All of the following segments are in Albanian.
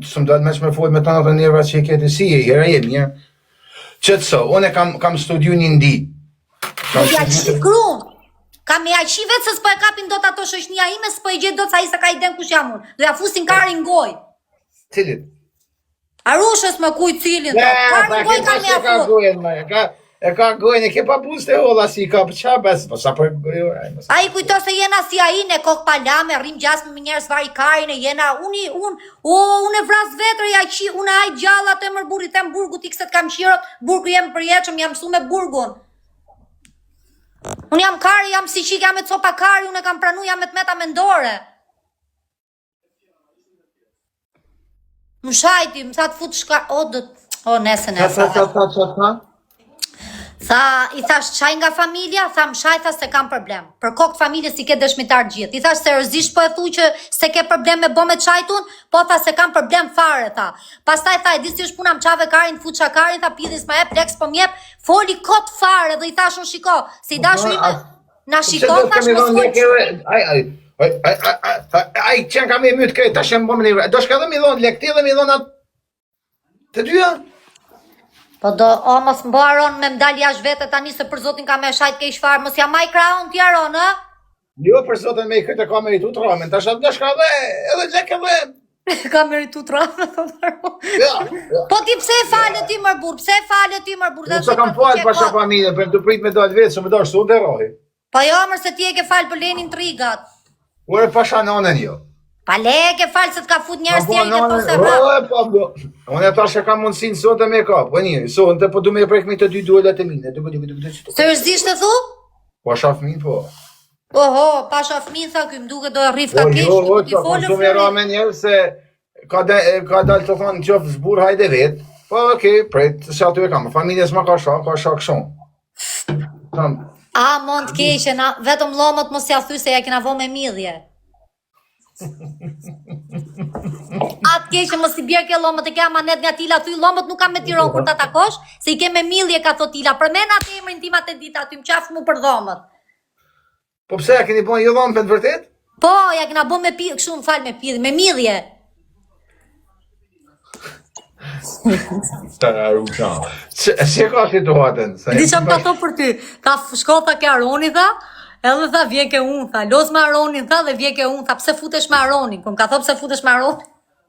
Së më dalë me folë me të në njerëva që i keti si e jera jemi, ja. Qëtëso, une kam studiu një ndi. Po t'ja qi krum. Kam me ja qi vetë se s'po e kapin do të ato shoqnia ime, s'po e gjetë do të sa i se ka i den kush jam unë. Do ja fusin karin goj. Cilit? Arushës me kuj cilin, do. Karin goj ka me ja fut. E ka gojnë, e ke pa puste holla si ka për qa bes, po sa për gojnë. A i kujto se jena si a i në kokë palame, rrim gjasme me njerës vari karin e jena, unë e vras vetër, ja qi, unë e ajt gjallat e mër burrit, e më burgut, i këset kam qirot, burgu jem përjeqëm, jam mësu me burgun. Unë jam kari, jam si qik, jam e copa kari, unë e kam pranu, jam e të meta mendore. Më shajti, më sa të fut shka, nesën e sa. Tha, i thash qaj nga familja, tha më shaj, tha se kam problem. Për kokë familje si ke dëshmitar gjithë. I thash seriozisht po e thu që se ke problem me bo me qajtun, po tha se kam problem fare, tha. Pastaj tha, e disi është puna më qave karin, fut qa karin, tha pidhis ma e pleks po mjep, foli kot fare dhe i thash unë shiko, se i dashu ime, na shiko, thash me s'koj. Aj, qenë kam e mytë krejt, ta shemë bëmë një, do shka dhe mi dhonë lekti dhe mi dhonë atë të dyja? Po do, mos mbaron me mdal jash vete tani se për zotin ka me shajt ke ishfarë, mos jam maj kraun t'jaro, në? Jo, për zotin me i këtë ka meritu të ramen, ta shatë do shka dhe, edhe gjeke dhe. Ka meritu të ramen, të dhero. Po ti pse e falë ti mërbur, pse e falë ti mërbur? Nëse kam falë pasha familje, për të prit me dojtë vetë, se me dojtë su dhe rohi. Po jo, mërë se ti e ke falë për Lenin trigat. Ure pasha nonen jo. Pa le e ke falë se t'ka fut njerës tjeri dhe po se rrë. Unë e tash e kam mundësin sot e me kap, po njëri, sot e po du me e prekmi të dy duelat e mine. Seriozisht e thu? Po shafmin po. Oho, pa shafmin tha këm duke do e rrif ka kesh, po ti folë konsumi ramen njerë se ka dalë të thonë qofë zbur hajde vetë, po okej, prejtë, se aty e kam, familjes ma ka shak shumë. A, mund t'keshe, vetëm lomët mos ja thuj se ja kina vo me midhje. Atë keshe mos i bjerë ke lomët e ke amanet nga tila, thuj lomët nuk kam me tiron kur ta takosh, se i ke me midhje ka thot tila, për mena të emrin tima të dita, ty më qafë mu për dhomët. Po pse, ja keni bon jo dhomë për të vërtet? Po, ja kina bon me pidhje, kështu më falë me pidhje, me midhje. Si ka situatën? Di që më ka thot për ty, ka shkota ke Aroni, tha, edhe tha vje ke unë, tha, los me Aronin, tha, dhe vje ke unë, tha, pse futesh me Aronin, këm ka thot pse futesh me Aronin.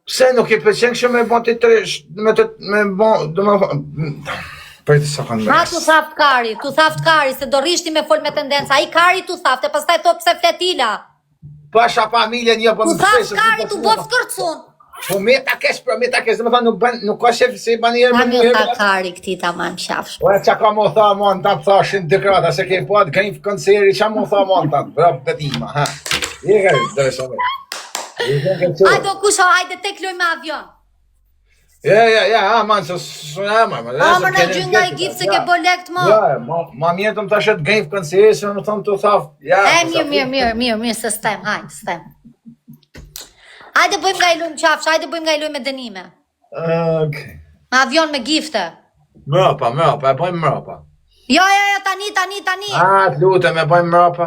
Pse nuk i pëlqen kështu me bon të tresh, me bon, do me... Për të sa kanë mërës. Ha, tu thaft kari, se do rishti me fol me tendenca, i kari tu thaft, e pastaj thot pse fletila. Pasha familje një po më përsesë. Tu thaft kari, tu bof kërcun. Po me ta kesh, dhe më tha nuk ka shef se i bani herë me një herë. Ta kari këti ta man qafsh. Po e qa ka mo tha mon, ta thashin dëkrata, se ke po atë gënjë konceri, qa mo tha mon ta, bravo të tima, ha. I ka dhe shumë. Hajde o kusho, hajde tek loj me avion. Ja, aman, se aman. Amër në gjynë nga i gifë se ke bo lekt më. Ja, ma mirë të më tashet gënjë konceri, se më thonë të thaf. Mirë, se stem, hajde, stem. Hajde bëjmë nga i lujmë qafsh, hajde bëjmë nga i lujmë me dënime. Okej. Me avion me gifte. Mrapa, e bëjmë mrapa. Jo, tani. Të lutem, e bëjmë mrapa.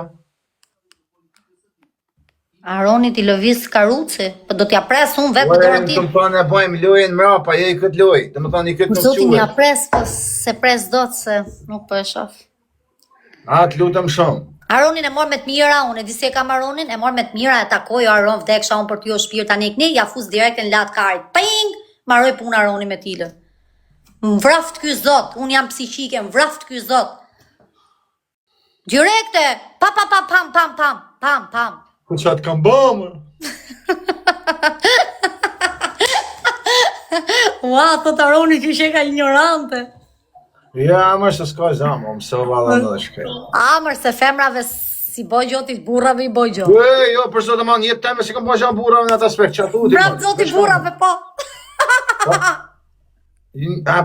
Aroni ti lëviz karuci, po do t'ja pres unë vetë me dorën tim. Të më thonë e bëjmë lojën mrapa, jo i këtë lojë. Të më thonë i këtë nuk quhet. Zotin ja pres, po se pres do të se nuk po e shof. Të lutem shumë. Aronin e mor me të mira, unë e di se e kam Aronin, e mor me të mira, e takoj, Aron vdeksha unë për t'ju shpirë tani këni, ja fus direkt në latë karit. Ping! Maroj punë Aronin me t'ilë. Më vraft ky zot, unë jam psiqike, më vraft ky zot. Direkte, pam. Ku qatë kam bëmë? Ua, thot Aroni që ishe ka ignorante. Ja, amër se s'ka zamë, më se valla në dhe shkej. Amër se femrave si boj gjotit, burrave i boj gjot. Jo, për zotë ma një teme si kam boj gjotit burrave në atë aspekt, që atu. Brap zotit burrave, po.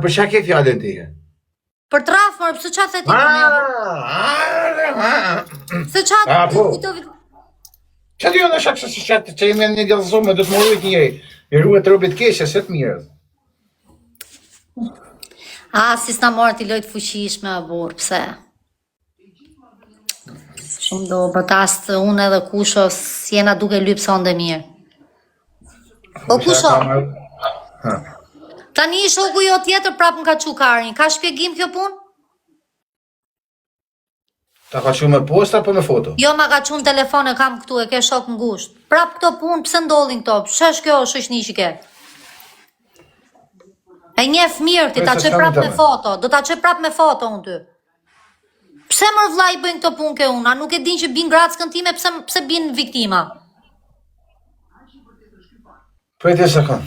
Për që ke fjallën tije? Për traf, mërë, pësë qatë e ti pëse qatë? Që të jo në shakë që jemi një gjallëzume, do të më rujt njëri. I ruet të rubit keshe, se të mirë. Si s'na morë t'i lojtë fuqishme, burë, pse? Shumë do bëtastë unë edhe kusho, s'jena duke lypë sa ndë mirë. O kusho, Tani shoku jo tjetër prap më ka çu karin. Ka shpjegim kjo punë? Ta ka që me post apo me foto? Jo, ma ka çu në telefon e kam këtu, e ke shok ngusht. Prap këto punë, pse ndodhin këto? Ç'është kjo shoqni që ke? E njeh mirë ti, ta çoj prap me foto. Do ta çoj prap me foto unë ty. Pse mër vlla i bëjnë këto punë ke unë? A nuk e din që bin grackën time, pse bin viktima? Prit e sekond.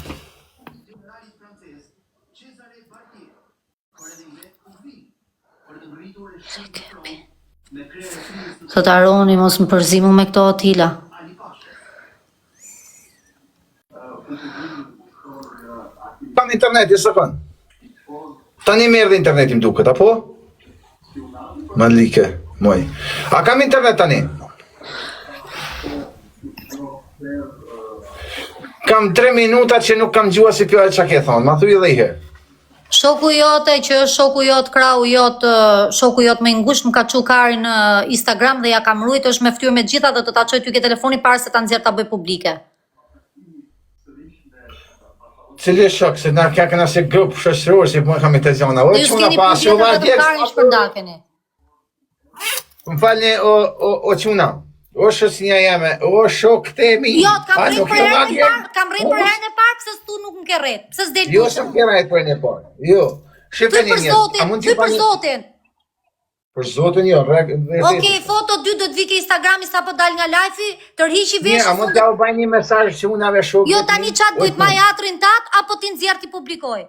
Thot Aroni, mos më përzimu me këto Atila. Kam internet, e sekond. Tani më erdhi interneti më duket, apo? Malike, moj. A kam internet tani? Kam 3 minuta që nuk kam gjua si pjohet që ke thonë, ma thuj edhe i herë. Shoku jote që është shoku jot, krau jot, shoku jot me ngusht më ka çu karin në Instagram dhe ja kam rujt, është me ftyrë me gjitha dhe do ta çoj ty ke telefoni para se ta nxjerr ta bëj publike. Cili shok, se na kja këna se grup shoqëror, si po kam i të zjona. O, Ju s'keni publike dhe të karin shpërndakeni. Më falni, o quna. O shosnja jeme, o shok temi. Jo, kam rrit për herën e parë, pse s'tu nuk më ke rrit, pse s'del Jo, s'm ke rrit për herën e parë. Jo. Shifeni një. Ty për zotin. Për zotin jo, Okej, foto 2 do të vi ke Instagrami sa po dal nga live-i, tërhiqi veshën. Ja, mund t'ja u baj një mesazh që unave shok. Jo, tani çat bëjt majatrin tat apo ti nxjerr ti publikoj.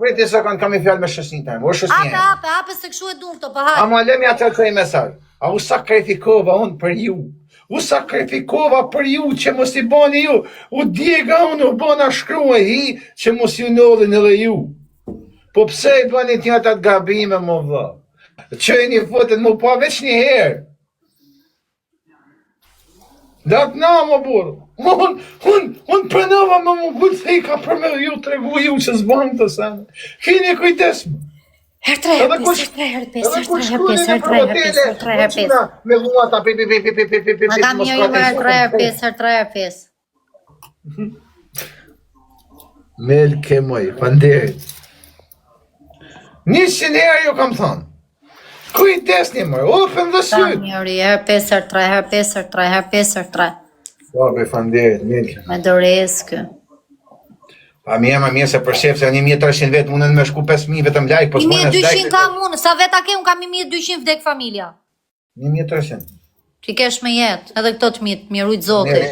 Prit e sekond, kam i fjalë me shosnin time. O shosnja. Hape se kshu e dum këto, pa haj. Ama lemi atë të i mesazh. A u sakrifikova unë për ju. U sakrifikova për ju që mos i bani ju. U djega unë u bona shkruaj hi që mos ju nodhin edhe ju. Po pse i bani tjata të gabime më vë? Që e një fotet më pa veç një herë. Datë na më burë. Unë prenova më bullë se i ka për me ju të regu ju që s'banë të sanë. Kini kujdesmë. Her 3, her 5. Me mua ta pi. Ma kam njëri me her 3, 5. Melke moj, panderit. 100 herë ju kam thonë. Kujdesni moj, open dhe syt. Kam njëri, her 5, her 3. Obe, panderit, melke. Me doreskë. Pa mje se për shef se 1300 vetë, unë në me shku 5000 vetëm like, po s'mojnë është 1200 kam unë, sa veta ke unë kam 1200 vdek familja. 1300. Që kesh me jetë, edhe këto të mitë, mi rujtë zote.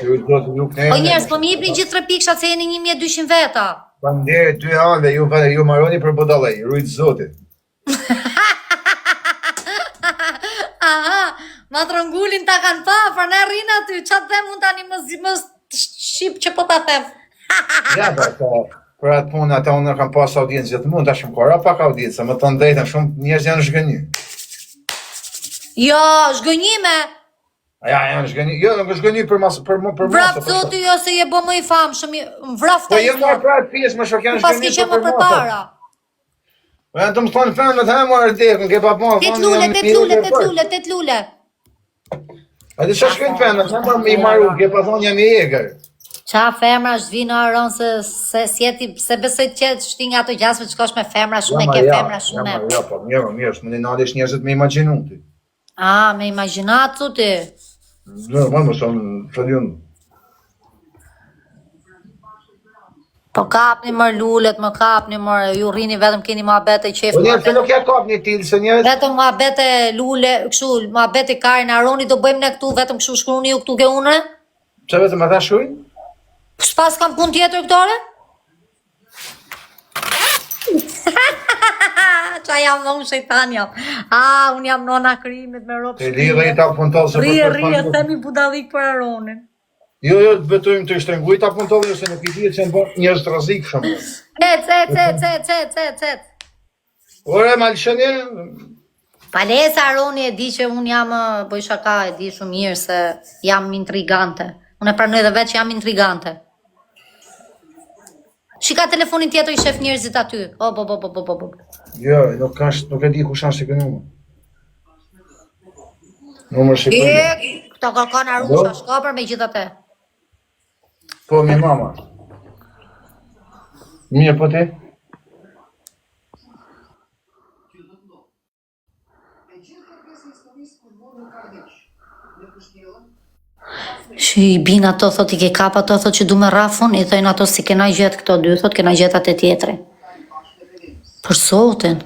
Po njerës, po mi jepni gjithë 3 pikshat se jeni 1200 veta. Pa ndere 2 anë dhe ju maroni për bodalej, rujtë zote. Aha, ma trëngullin ta kanë pa, për ne rrinë aty, qatë them unë tani më shqip që po ta them. Ja, për atë punë, ata unë kam pas audiencë gjithë mund, ta shumë kora pak audiencë, më të ndrejtën shumë njerëz janë zhgënjë. Jo, zhgënjime. Ja, janë zhgënjë, jo, nuk zhgënjë për mos. Vrap zoti jo se je bo më i famshëm, vraf Po jo më pra pjesë më shok janë zhgënjë. Pas ke më përpara. Po janë të më thonë femnët, ha më ardekën, ke pa po. Tet lule. A di çfarë shkojnë femnët, ha më i marru, ke pa thonë jam i egër. Qa femra është vinë aron se sjeti, se besoj qëtë shtinga ato gjasme që kosh me femra shumë e ke femra shumë e. Ja, po mirë, s'më në nadish njerëzit me imaginu ti. A, me imaginatu ti? Në, më shumë të djunë. Po kapni mër lullet, më kapni mër, ju rrini vetëm keni ma bete qef. Po njerë, se nuk ja kapni tilë, se njerës. Vetëm ma bete lulle, këshu, ma bete karin Aroni, do bëjmë ne këtu, vetëm këshu shkruni ju këtu ke une? Qa vetëm ata shkujnë? S'pas kam pun tjetër këtore? Qa jam në unë shejtan jam. Unë jam nona krimit me ropë shkrimit. Te lidhe i ta puntollë se për Rije, themi budalik për Aronin. Jo, betujmë të shtrenguj ta puntollë, se nuk i dhije që në bërë njërës të razikë shumë. Cet. Ore, malëshënje? Palesa Aroni e di që unë jam, bëj shaka, e di shumë mirë se jam intrigante. Unë e pranoj dhe vetë që jam intrigante. Shika telefonin tjetër i shef njerëzit aty. Po. Jo, nuk e di ku shanë shikë numër. Numër shikë. Këto kërkon Arusha, shkopër me gjithate. Po, mi mama. Mirë po ti? Që i bin ato, thot i ke kap ato, thot që du me rafun, i thojnë ato si kena gjetë këto dy, thot kena gjetë atë tjetëri. Për sotin,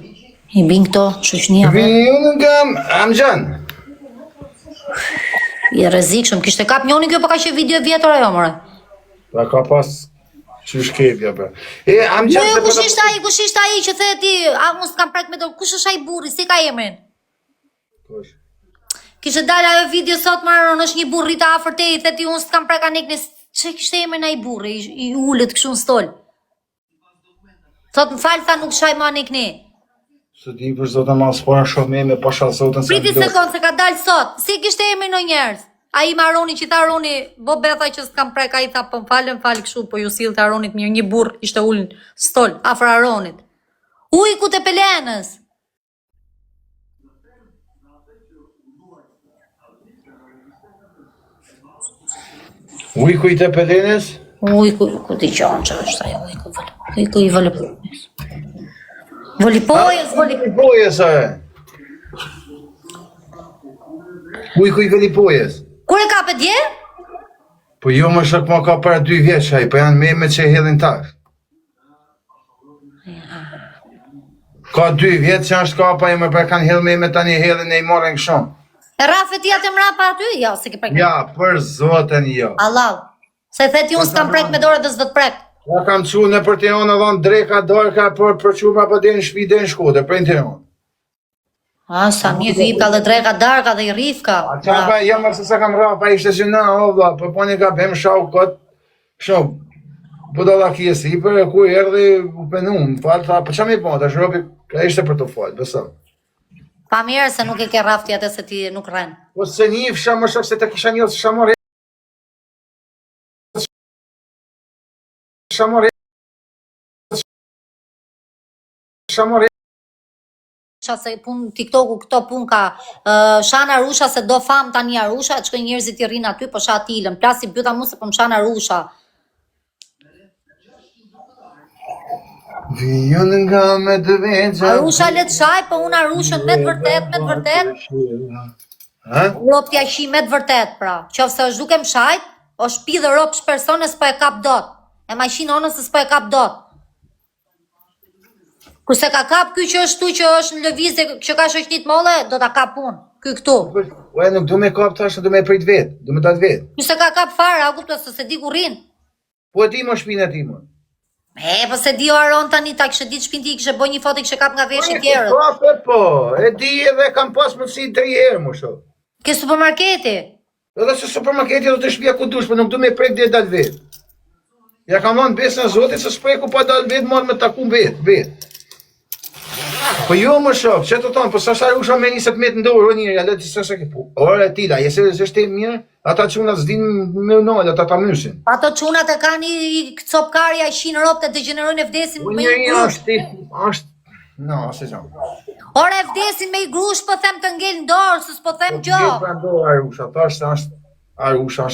i bin këto shoqënia. Unë nga Amxhan. I rrezikshëm, kishte kap njoni kjo, po ka që video vjetër ajo, more. Pa ka pas që shkepja për. Amxhan... Jo, kush ishte ai që the ti, a unë s'kam prek me dorë, kush është ai burri, si ka emrin? Kush? Kishte dalë ajo video sot marron, është një burr rita afër te, i the ti unë s'kam prek anik në çe kishte emrin ai burri, i ulët kështu në stol. Thot më fal, tha nuk shaj më anik ne. Së di për zotën ma s'pora shumë me pasha zotën... Priti sekond se ka dalë sot, si kishte emrin në njerës? A i maroni që ta Aroni, bo betha që s'kam prek, a i tha, po më falë këshu, po ju silë të Aronit mirë, një burr ishte ullën stol, afër Aronit. Uj, ku të pelenës? Uj, ku i të pelenës? Uj, ku t'i qonë që është ajo, uj, ku i volipojës. Volipojës, a? Uj, ku i volipojës? Kur e ka për dje? Po jo më shak ma ka para 2 vjeç, po janë me që hedhin tash. Ka 2 vjeç që është kapa i më për kanë hedh me tani hedhin e i morën këshon. E Rafet ja të mra pa aty? Ja, se ki prek. Ja, për zotën jo. Allah, se the ti unë s'kam prek me dorë dhe s'do të prek. Ja kam që në për të jonë adhon dreka, dorka, për qurma për dhe në shpi dhe në shkote, për në të jonë. A, sa mirë vipka dhe dreka darka dhe i rifka. A qa pa, jam mërë se sa kam ra, pa ishte që na, o vla, për po një ka bem shau këtë, shumë, po do la kjesi, i për e ku erdi u penu, më falë, tha, për qa mi po, të shropi, ka ishte për të falë, besëm. Pa mirë se nuk e ke rafti atë se ti nuk rren. Po se një fësha më shok se të kisha një, shamore, Se pun TikToku këto pun ka shan Arusha se do fam tani Arusha, çka njerëzit i rrin aty po shat ilën. Plasi byta mua se po më shan Arusha. Vijon nga me të veçë. Arusha let shaj, po unë Arushën me të vërtet. Ha? Rop t'ja shi me të vërtet, pra. Qofse është duke më shajt, o shpi dhe rop shpersone s'po e kap dot. E ma shi nonës se s'po e kap dot. Kurse ka kap ky që është tu që është në lëvizje, që ka shoqnit molle, do ta kap unë. Ky këtu. Ue, nuk du me kap tash, du me prit vet, du me dat vet. Nëse ka kap fare, a kupton se di ku rrin. Po e di më shpinë ti më. Po se di o Aron tani, ta kishe ditë shpinë ti, kishe boj një foto, kishe kap nga veshit tjerët. Po, e di edhe kam pas mundësi 3 herë më shoh. Ke supermarketi? Edhe se supermarketi do të shpia ku dush, po nuk du me prit dhe dat vet. Ja kam dhënë besën e Zotit se s'po e ku pa dal vet, marr me taku vet. Po jo më shoh, që të thonë, po sa usha me 20 metë ndorë, o njëri, ale të sëse ke po. Ore tila, jesë është e mirë, ata quna s'din me nëllë, ata ta mysin. Ato qunat e kanë i copkarja, i shinë ropë të degenerojnë e vdesin me i grush. No, se që. Ore e vdesin me i grush, po them të ngell në dorë, se s'po them gjo. Po të ndorë Arusha, ta është Arusha.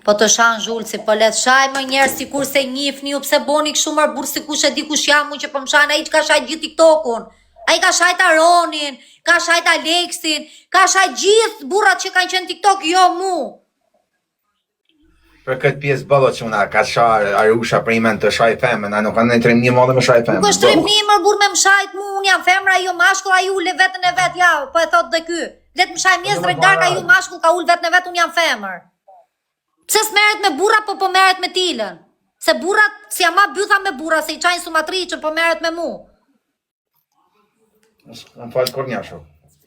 Po të shanë zhullë, si po letë shaj më njerë, si kur se njifni, u pse boni këshu mërë burë, si kush e di kush jam mu që po më shajnë, a i që ka shajt gjithë TikTokun, a i ka shajt Aronin, ka shajt Aleksin, ka shajt gjithë burrat që kanë qenë TikTok, jo mu. Për këtë pjesë bëllo që una ka shaj Arusha për imen të shaj femën, a nuk kanë në trim një modë me shaj femën. Nuk është trim një mërë burë me më shajt mu, unë jam femra, jo mashkull, a ju le vetën e vetë, ja, po e thot dhe ky. Let më shaj mjes drejt darka, ju mashkull ka ull vetën e vetë, unë jam femër. Pse s'merret me burra, po merret me tilën? Se burrat, si ama bytha me burra, se i qajnë sumatriqën, po merret me mu. Në falë kur njasho.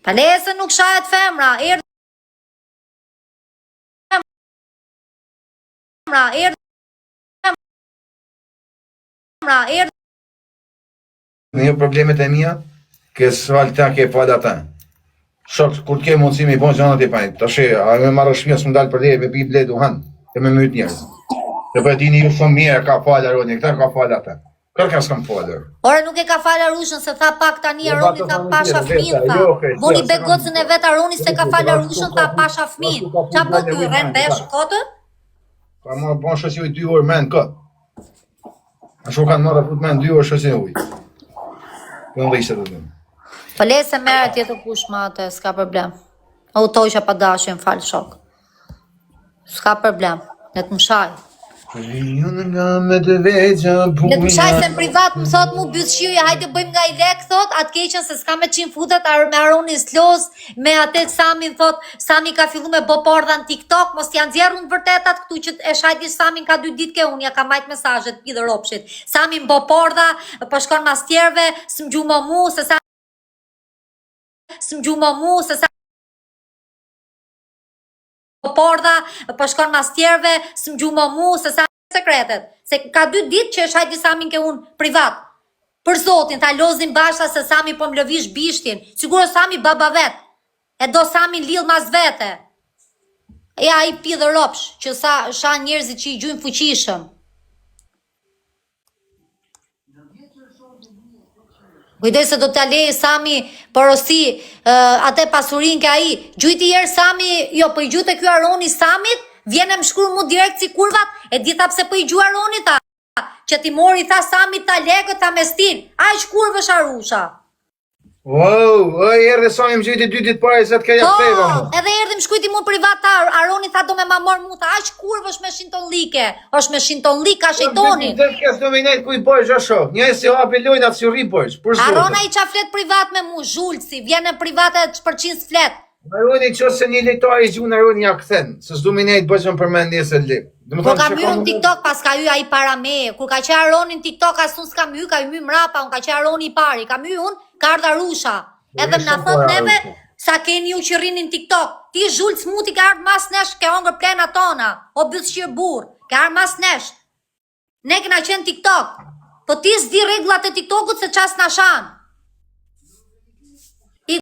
Palese nuk shajet femra, Një problemet e mija, kësë falë ta ke falë ata. Shok, kur t'ke mundësi me i bon gjanat i pajnë, të she, a me marrë shmija së më dalë për leje, me pi bledu hanë, e me myt njërës. Dhe për dini ju shumë mirë, ka falë Aroni, këta ka falë ata. Kërë ka s'kam falë. Ore nuk e ka falë Arushën, se tha pak tani Aroni tha pasha fmin, tha. Boni begocën e vetë Aroni se ka falë Arushën, tha pasha fmin. Qa po ty, rren besh kotë? Pa më bon shës ju i 2 orë men këtë. Ashtu kanë marrë put me 2 orë shoqë ujë. Po në ishte të them. Po le se merret tjetër kush më atë, s'ka problem. O toqja pa dashje, më fal shok. S'ka problem. Le të më shaj. Unë nga me të veçja buja. Le të më shaj se në privat më thot mu byllshiri, hajde bëjmë nga i lek, thot, atë keqen se s'ka me qim futet, me Aronin s'los, me atë Samin, thot, Sami ka fillu me bo porda në TikTok, mos janë zjerë unë vërtetat këtu që e shajti Samin ka 2 ditë ke unë, ja ka majt mesajet, pidhe ropshit. Samin bo porda, po shkon mas tjerve, s'm gjumë mu, se sa porda, po shkon mas tjerve, s'm gjumë mu, se sa sekretet. Se ka 2 ditë që e shajti Samin ke unë privat. Për zotin, tha lozin bashkë se Sami po më lëvish bishtin. Siguro Sami baba vet. E do Sami lidh mas vete. Ja i pidhe ropsh, që sa shan njerëzit që i gjujnë fuqishëm. Kujdes se do t'ja lejë Sami porosi atë pasurin ke ai. Gjujti herë Sami, jo, po i gjute ky Aroni Samit, vjen e më shkruaj mu direkt si kurvat, e dita pse po i gju Aronit ta. Që ti mori tha Sami ta lekët ta me stil. Aq kurvësh Arusha. Wow, erdhe Sami më gjyti 2 ditë para se të keja feva. Edhe erdhi më shkruajti mu privat ta, Aroni tha do me ma mor mu, tha aq kurvësh me shintonllike. Është me shintonllik ka shejtonin. Dhe kes nominat ku i bëj ashtu. Një si hapi lojnë atë si rri bëj. Arona i qa flet privat me mu, zhulsi, vjen në private për 100 flet. Aroni qose një lejtar i gjunë Aroni ja kthen, se s'dominate bëjmë për mendje se lip. Po ka myrë në TikTok, pas ka hy ai para me. Kur ka qe Aroni në TikTok, as unë s'ka my, ka my mrapa, unë ka qe Aroni i pari, ka my unë, ka ardha Rusha. Edhe më na thot neve sa keni ju që rrini në TikTok. Ti zhulc muti ka ardhë mas nesh, ke hongër plena tona, o byllshir burr, ka ardhë mas nesh. Ne kena qenë TikTok. Po ti s'di rregullat e TikTokut se ças na shan.